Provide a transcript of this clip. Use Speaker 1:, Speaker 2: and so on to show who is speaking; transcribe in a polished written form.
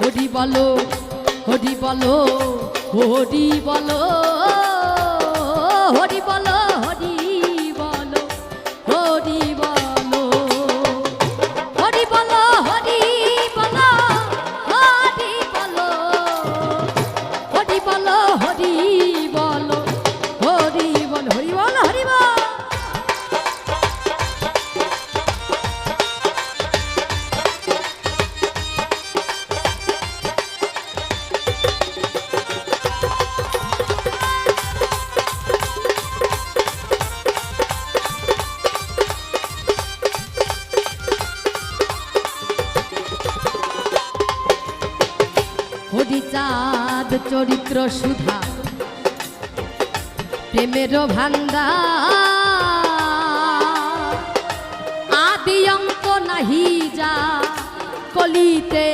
Speaker 1: হরি বলো হরি বলো হরি বলো হরি বলো হরি বলো হরি বলো হরি বলো হরি বলো হরি বলো হরি বলো হরি বলো হরি বলো হরি বলো হরি বল। হরিচাঁদ চরিত্র সুধা প্রেমের ভান্ডার আদি অন্ত নাহি যা কলিতে